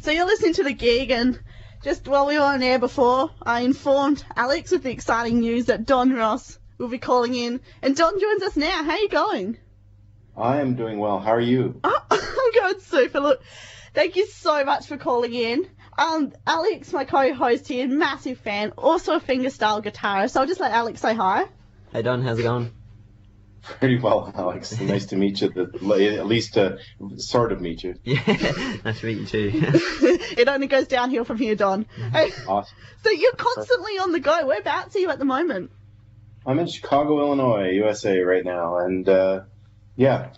So you're listening to The Gig, and just while we were on air before, I informed Alex with the exciting news that Don Ross will be calling in. And Don joins us now. How are you going? I am doing well. How are you? Oh, I'm going super. Look, thank you so much for calling in. Alex, my co-host here, massive fan, also a fingerstyle guitarist. So I'll just let Alex say hi. Hey Don, how's it going? Pretty well, Alex. Nice to meet you. At least sort of meet you. Yeah, nice to meet you too. It only goes downhill from here, Don. Hey, Awesome. so you're constantly on the go. Whereabouts are you at the moment? I'm in Chicago, Illinois, USA right now, and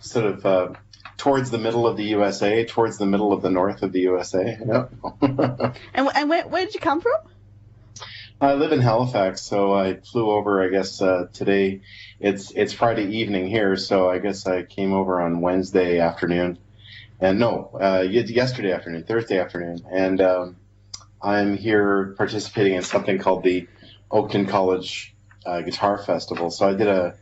sort of towards the middle of the USA, towards the middle of the north of the USA. Yep. And where did you come from? I live in Halifax, so I flew over. I guess today it's Friday evening here, so I guess I came over on Wednesday afternoon, and yesterday afternoon, Thursday afternoon, and I'm here participating in something called the Oakton College Guitar Festival. So I did a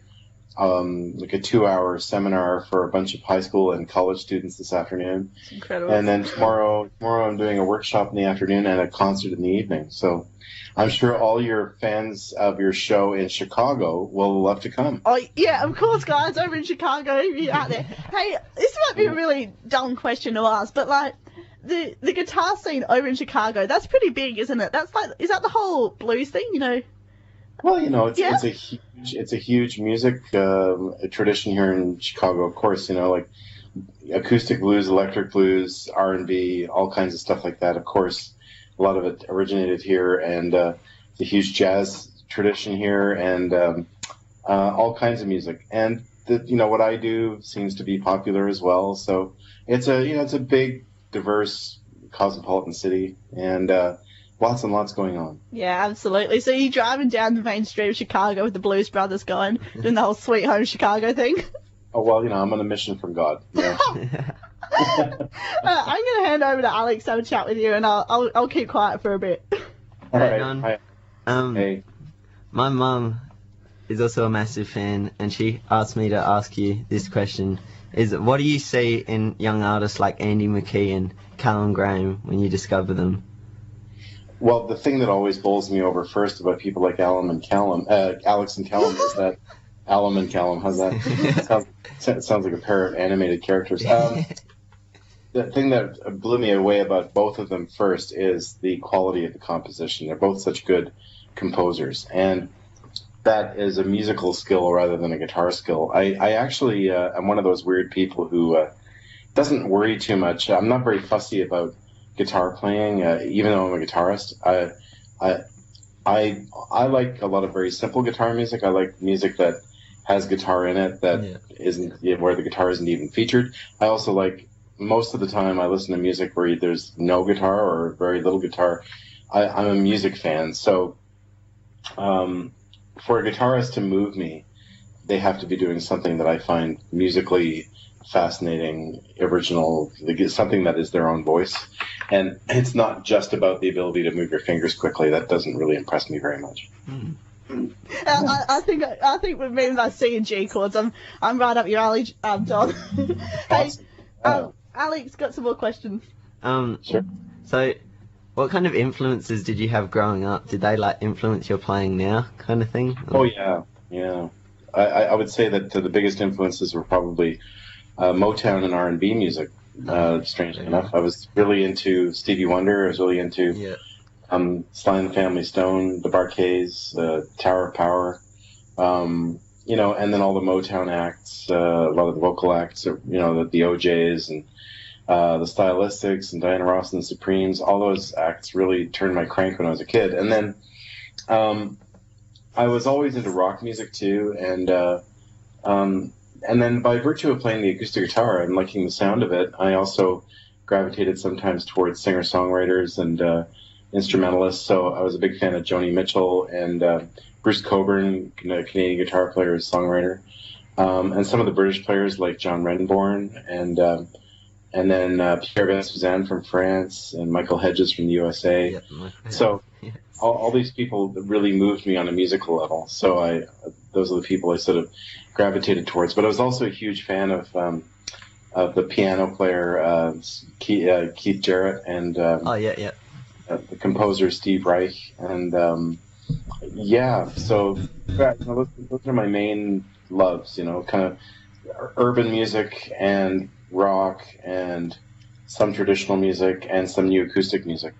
2-hour seminar for a bunch of high school and college students this afternoon. That's incredible. And then tomorrow I'm doing a workshop in the afternoon and a concert in the evening. So I'm sure all your fans of your show in Chicago will love to come. Oh, yeah, of course, guys, over in Chicago, if you're out there. Hey, this might be a really dumb question to ask, but, like, the guitar scene over in Chicago, that's pretty big, isn't it? Is that the whole blues thing, you know? Well, it's a huge music tradition here in Chicago, of course, like acoustic blues, electric blues, R&B, all kinds of stuff like that, of course. A lot of it originated here, and it's a huge jazz tradition here, and all kinds of music. And what I do seems to be popular as well. So it's a big, diverse, cosmopolitan city, and lots and lots going on. Yeah, absolutely. So you're driving down the main street of Chicago with the Blues Brothers going, doing the whole Sweet Home Chicago thing. Oh well, I'm on a mission from God. Yeah. I'm going to hand over to Alex to have a chat with you, and I'll keep quiet for a bit. All right. Don. Hey. My mum is also a massive fan, and she asked me to ask you this question: what do you see in young artists like Andy McKee and Callum Graham when you discover them? Well, the thing that always bowls me over first about people like Alex and Callum is that Alum and Callum, how's that? sounds like a pair of animated characters. The thing that blew me away about both of them first is the quality of the composition. They're both such good composers, and that is a musical skill rather than a guitar skill. I actually am one of those weird people who doesn't worry too much. I'm not very fussy about guitar playing, even though I'm a guitarist. I like a lot of very simple guitar music. I like music that has guitar in it that isn't where the guitar isn't even featured. I also like, most of the time I listen to music where there's no guitar or very little guitar. I'm a music fan, so for a guitarist to move me, they have to be doing something that I find musically fascinating, original, something that is their own voice. And it's not just about the ability to move your fingers quickly. That doesn't really impress me very much. I think with me and my C and G chords, I'm right up your alley, Don. Hey, Alex, got some more questions. Sure. So, what kind of influences did you have growing up? Did they influence your playing now, kind of thing? Oh yeah. I would say that the biggest influences were probably Motown and R&B music. Strangely enough, I was really into Stevie Wonder. I was really into Sly and the Family Stone, the Bar-Kays, Tower of Power, and then all the Motown acts, a lot of the vocal acts, the OJs and the Stylistics and Diana Ross and the Supremes. All those acts really turned my crank when I was a kid. And then I was always into rock music too, and then by virtue of playing the acoustic guitar and liking the sound of it, I also gravitated sometimes towards singer-songwriters and instrumentalists. So I was a big fan of Joni Mitchell and Bruce Cockburn, a Canadian guitar player, songwriter, and some of the British players like John Renborn, and then Pierre Van Suzanne from France and Michael Hedges from the USA. So all these people really moved me on a musical level. So those are the people I sort of gravitated towards. But I was also a huge fan of the piano player Keith Jarrett and Oh yeah, yeah. the composer Steve Reich, and yeah, so yeah, those are my main loves. Kind of urban music and rock and some traditional music and some new acoustic music.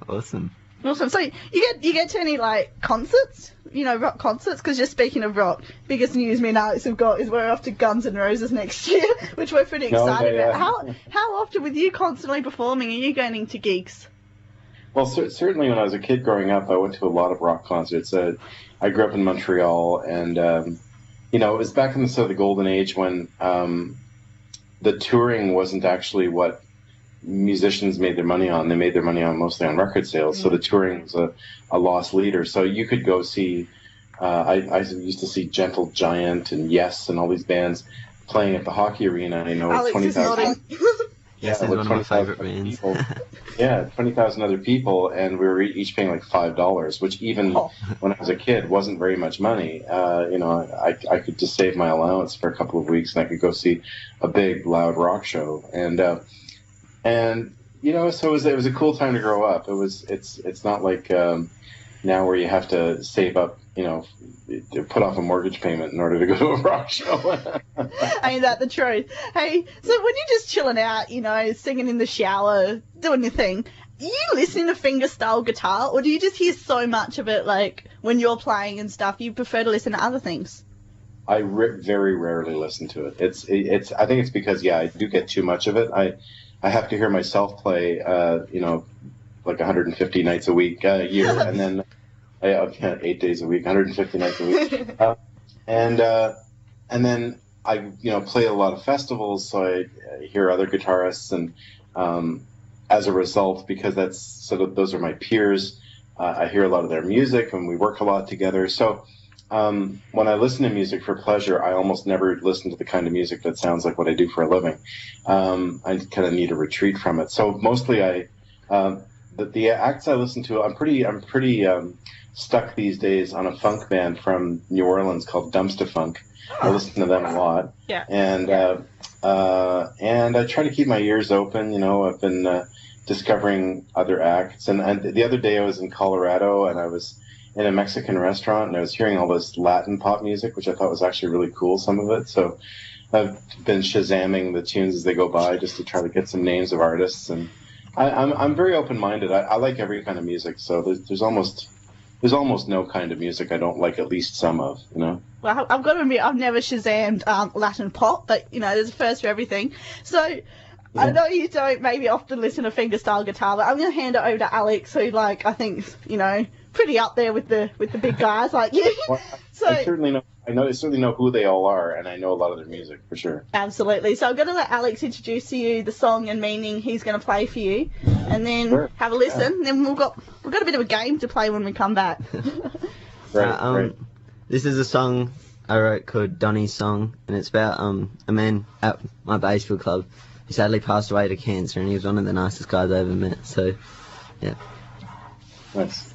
Awesome. Awesome. So you get to any like concerts? Rock concerts? Because just speaking of rock, biggest news me and Alex have got is we're off to Guns N' Roses next year, which we're pretty excited about. How often, with you constantly performing, are you going to gigs? Well, certainly when I was a kid growing up, I went to a lot of rock concerts. I grew up in Montreal, and it was back in the sort of the golden age when the touring wasn't actually what musicians made their money on. They made their money on mostly on record sales. So the touring was a lost leader. So you could go see, I used to see Gentle Giant and Yes and all these bands playing at the hockey arena. 20,000. Yes, is one of my favorite bands. 20,000 other people, and we were each paying like $5, which even when I was a kid wasn't very much money. I could just save my allowance for a couple of weeks, and I could go see a big, loud rock show. And so it was a cool time to grow up. It's not like now where you have to save up, to put off a mortgage payment in order to go to a rock show. Ain't that the truth? Hey, so when you're just chilling out, singing in the shower, doing your thing, are you listening to fingerstyle guitar, or do you just hear so much of it, like when you're playing and stuff, you prefer to listen to other things? I very rarely listen to it. It's. I think it's because I do get too much of it. I have to hear myself play, like 150 nights a week, a year, and then 8 days a week, 150 nights a week, and then I play a lot of festivals, so I hear other guitarists, and as a result, because those are my peers, I hear a lot of their music, and we work a lot together. So when I listen to music for pleasure, I almost never listen to the kind of music that sounds like what I do for a living. I kind of need a retreat from it. So mostly the acts I listen to, I'm pretty stuck these days on a funk band from New Orleans called Dumpster Funk. I listen to them a lot. Yeah. And I try to keep my ears open. I've been discovering other acts. And the other day I was in Colorado, and I was in a Mexican restaurant, and I was hearing all this Latin pop music, which I thought was actually really cool, some of it. So I've been Shazamming the tunes as they go by just to try to get some names of artists. And I'm very open-minded. I like every kind of music, so there's almost no kind of music I don't like at least some of, Well, I've got to admit, I've never Shazammed Latin pop, but, there's a first for everything. So I know you don't maybe often listen to fingerstyle guitar, but I'm going to hand it over to Alex, who, I think, pretty up there with the big guys like you. Well, I certainly know who they all are, and I know a lot of their music for sure. Absolutely. So I'm going to let Alex introduce to you the song and meaning he's going to play for you, and then have a listen. And then we've got a bit of a game to play when we come back. Right. This is a song I wrote called Donnie's Song, and it's about a man at my baseball club who sadly passed away to cancer, and he was one of the nicest guys I ever met. So, yeah. Nice.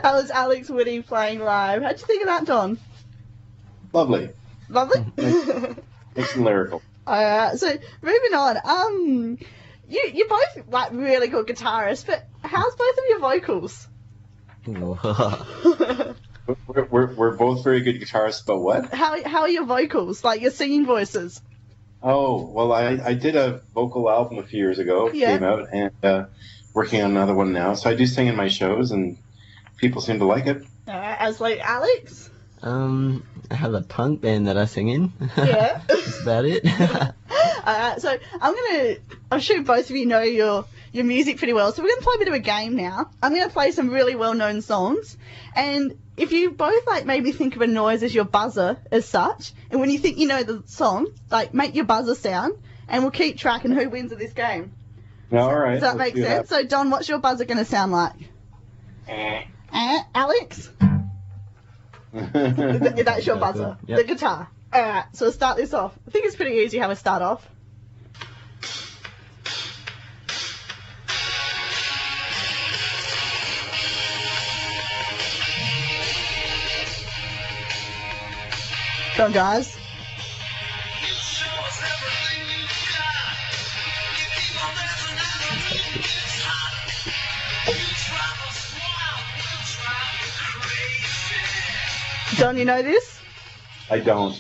That was Alex Whitty playing live. How'd you think of that, Don? Lovely. Lovely. Nice and lyrical. So moving on. You're both like really good guitarists, but how's both of your vocals? We're both very good guitarists, but what? How are your vocals? Like your singing voices? Oh, well, I did a vocal album a few years ago. It came out, and working on another one now. So I do sing in my shows, and people seem to like it. As like Alex? I have a punk band that I sing in. Yeah. That's about it. So I'm sure both of you know your music pretty well. So we're gonna play a bit of a game now. I'm gonna play some really well-known songs, and if you both like maybe think of a noise as your buzzer as such, and when you think you know the song, like make your buzzer sound, and we'll keep track and who wins at this game. All right. Does that make sense? So Don, what's your buzzer gonna sound like? Alex? That's your buzzer. Yep. The guitar. Alright, so we'll start this off. I think it's pretty easy how we start off. Go on, guys. Don, you know this? I don't.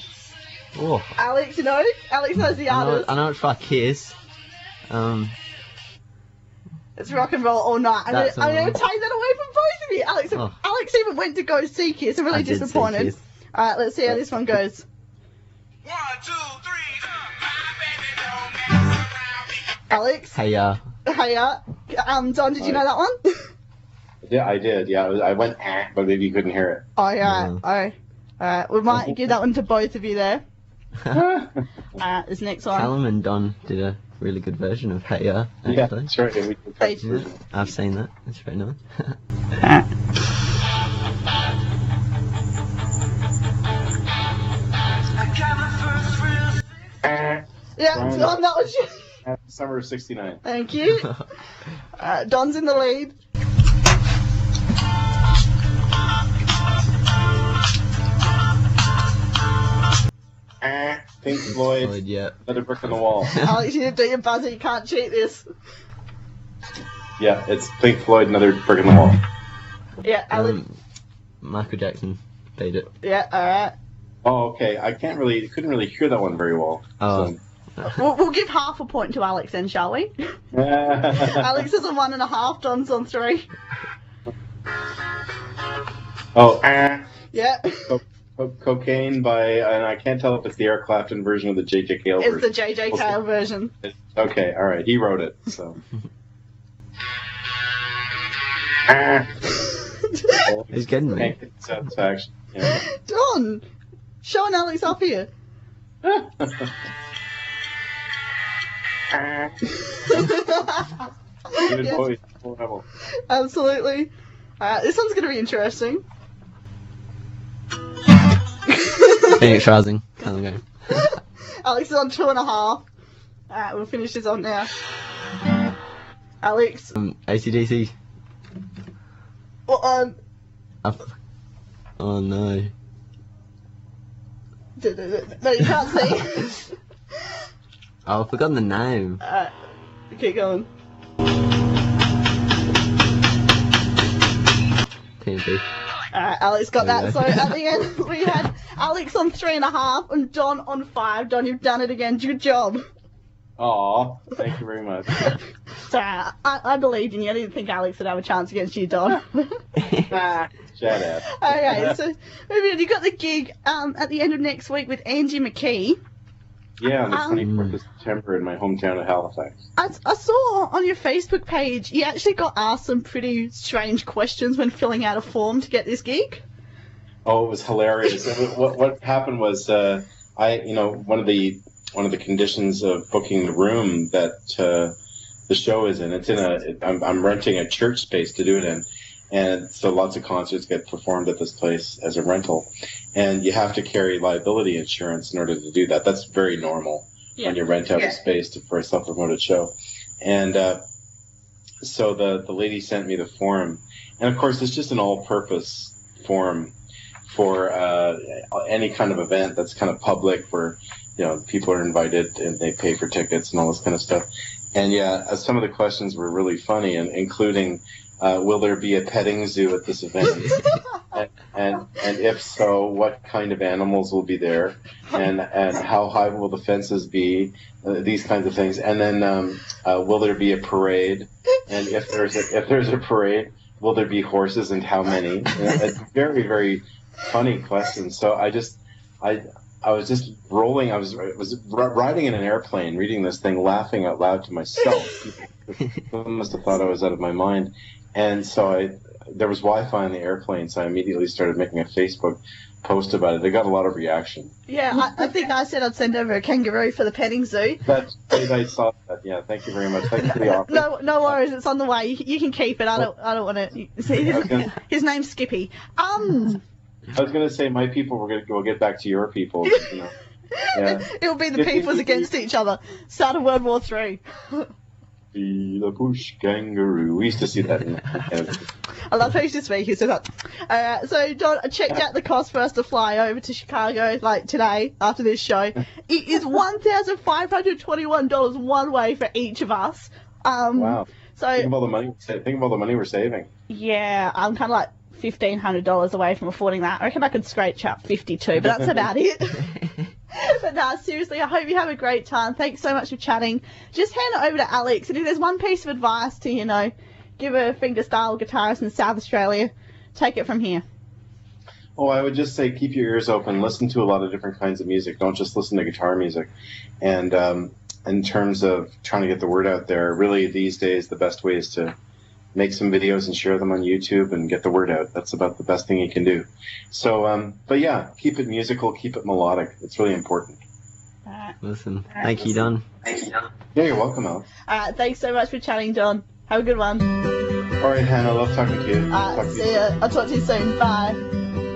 Oh, Alex, you know? Alex knows the artist. I know it's for Kiss. It's rock and roll all night. I'm gonna take that away from both of you. Alex even went to go see Kiss. I'm really disappointed. Alright, let's see how this one goes. 1, 2, 3. Alex? Hey, Don, did you know that one? Yeah, I did. Yeah, I went, but maybe you couldn't hear it. Oh, yeah. Alright, we might give that one to both of you there. This next one. Callum and Don did a really good version of Hey Ya. Yeah, Actually. that's right. And we can cut Yeah, I've seen that. It's very nice. Yeah, Don, that was you. Summer of '69. Thank you. Don's in the lead. Pink Floyd, yeah. Another Brick in the Wall. Alex, you didn't do your buzzer. You can't cheat this. Yeah, it's Pink Floyd, Another Brick in the Wall. Yeah, Alex. Michael Jackson played it. Yeah, alright. Oh, okay. Couldn't really hear that one very well. Oh. We'll give half a point to Alex then, shall we? So. Alex is on 1.5, Don's on 3. Oh, Yeah. Cocaine by, and I can't tell if it's the Eric Clapton version or the J.J. Cale It's version. the J.J. Cale version. Okay, all right. He wrote it, so. He's getting me. Can't get satisfaction. Yeah. Don! Showing Alex off here. Good Yes, voice, full level. absolutely. This one's going to be interesting. Phoenix Rising. Can't go. Alex is on 2.5. Alright, we'll finish this on now. Alex. AC/DC. Oh Oh no. no, you can't see. Oh, I've forgotten the name. Alright, keep going. TNT. Alright, Alex got There that. you So go. at the end, we had Alex on 3.5 and Don on 5. Don, you've done it again. Good job. Aw, thank you very much. So I believed in you. I didn't think Alex would have a chance against you, Don. Shut up. Okay, so maybe you got the gig at the end of next week with Angie McKee. Yeah, on the 24th of September in my hometown of Halifax. I saw on your Facebook page you actually got asked some pretty strange questions when filling out a form to get this gig. Oh, it was hilarious. What happened was, one of the conditions of booking the room that the show is in. I'm renting a church space to do it in, and so lots of concerts get performed at this place as a rental, and you have to carry liability insurance in order to do that. That's very normal when you rent out a space for a self-promoted show, and so the lady sent me the form, and of course it's just an all-purpose form for any kind of event that's kind of public, where people are invited and they pay for tickets and all this kind of stuff. And yeah, some of the questions were really funny, and including, will there be a petting zoo at this event? and if so, what kind of animals will be there, and how high will the fences be? These kinds of things. And then, will there be a parade? And if there's a parade, will there be horses, and how many? It's very, very funny questions. So I was just rolling. I was riding in an airplane, reading this thing, laughing out loud to myself. People must have thought I was out of my mind. And so there was Wi-Fi on the airplane, so I immediately started making a Facebook post about it. It got a lot of reaction. Yeah, I think I said I'd send over a kangaroo for the petting zoo. I saw that. Yeah, thank you very much. Thank you for the offer. No worries. It's on the way. You can keep it. I don't want to. His name's Skippy. I was going to say my people will get back to your people. Yeah. It'll be the peoples against each other. Start of World War III. Be the bush kangaroo. We used to see that. I love how you just speak. He said that. So, John, I checked out the cost for us to fly over to Chicago, like today, after this show. It is $1,521 one way for each of us. Wow. So think of all the money we're saving. Yeah, I'm kind of like $1,500 away from affording that. I reckon I could scratch up 52, but that's about it. But nah, seriously, I hope you have a great time. Thanks so much for chatting. Just hand it over to Alex, and if there's one piece of advice to, give a fingerstyle guitarist in South Australia, take it from here. Oh, I would just say keep your ears open. Listen to a lot of different kinds of music. Don't just listen to guitar music. And in terms of trying to get the word out there, really these days the best way is to make some videos and share them on YouTube and get the word out. That's about the best thing you can do. So, but yeah, keep it musical, keep it melodic. It's really important. Listen, thank you, Don. Yeah, you're welcome, Al. Thanks so much for chatting, John. Have a good one. All right, Hannah, love talking to you. See ya. I'll talk to you soon. Bye.